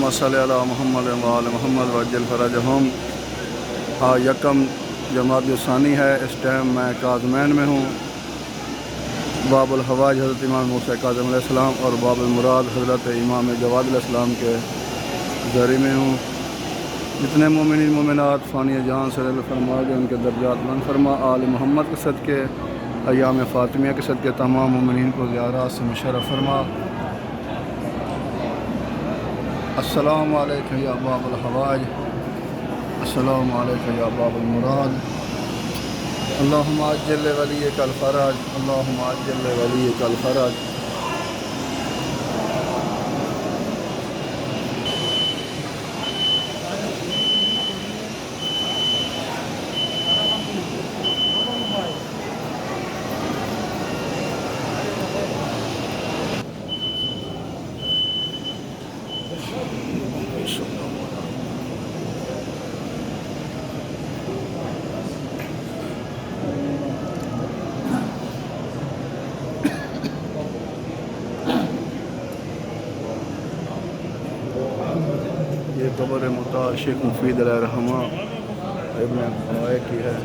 अल्लाहुम्मा सल्लि अला मुहम्मद व आले मुहम्मद वअज्जिल फरजहुम। आज यकम जमाद सानी है। इस टाइम मैं काज़मैन में हूँ। बाबुल हवाज हज़रत इमाम मूसा काज़िम अलैहिस्सलाम और बाबुल मुराद हज़रत इमाम जवाद अलैहिस्सलाम के ज़री में हूँ। जितने मोमिनीन मोमिनात फ़ानी जहां से फरमा जो उनके दर्जात बुलंद फरमा। आल मोहम्मद के सदक़े अय्याम फ़ातिमिया के सदक़े तमाम मोमिनीन को ज़ियारत से मुशर्रफ़ फरमा। अस्सलामु अलैका या बाबुल हवाज, अस्सलामु अलैका या बाबुल मुराद। अल्लाहुम्मा अज्जिल वलिय्यकल फ़रज, अल्लाहुम्मा अज्जिल वलिय्यकल फ़रज। ये कब्र मुतार शेख मुफीद अलैहिर्रहमा इब्न अब्बाय की है।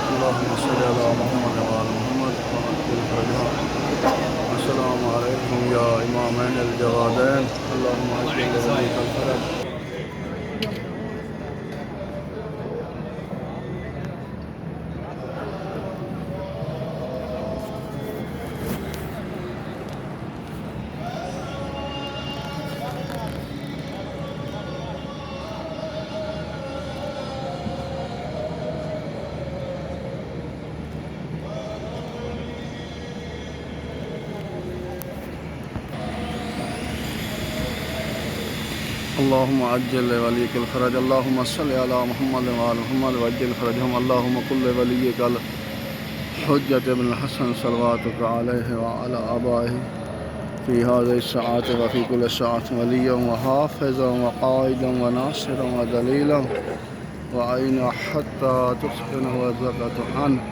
अल्लाहुम्मा सल्लि अला मुहम्मद व आले मुहम्मद वअज्जिल फरजहुम। अस्सलामु अलैकुम या इमामैन अल जवादैन, अल्लाहुम्मा अज्जिल वलिय्यकल फ़रज। अल्लाहुम्मा अज्जिल वलिय्यकल फ़रज, अल्लाहुम्मा सल्लि अला मुहम्मद व आले मुहम्मद वअज्जिल फ़रजहुम। अल्लाहुम्मा कुल्लि वलिय्यकल हुज्जत इब्न हसन सलवातुक अलैहि व अला आबाइहि फ़ी हाज़िहि स्साअति व फ़ी कुल्लि स्साअतिन वलिय्यन व हाफ़िज़न व क़ाइदन व नासिरन व दलीलन व अईना हत्ता तुस्किनहु वज़्ज़क़त अन्हु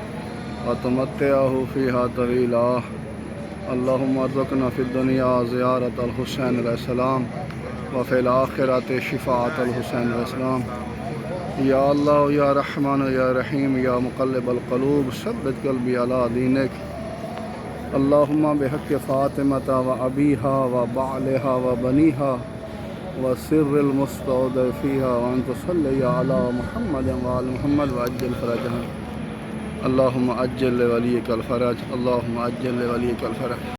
व तुमत्तिअहु फ़ीहा तवीला। अल्लाहुम्मा अर्ज़ुक़ना फ़िद्दुनिया ज़ियारतल हुसैन अलैहिस्सलाम व फ़िल आख़िरति शिफ़ाअतल हुसैन अलैहिस्सलाम। या अल्लाह या रहमान या रहीम या मुक़ल्लिबल क़ुलूब सब्बित क़ल्बी अला दीनिक। अल्लाहुम्मा बिहक़्क़ि फ़ातिमता व अबीहा व बालिहा व बनीहा व सिर्रिल मुस्तौदिफ़ीहा व अन तुसल्ली अला मुहम्मद व आले मुहम्मद व अज्जिल फ़रजहुम। अल्लाहुम्मा अज्जिल वलिय्यकल फ़रज, अल्लाहुम्मा अज्जिल वलिय्यकल फ़रज।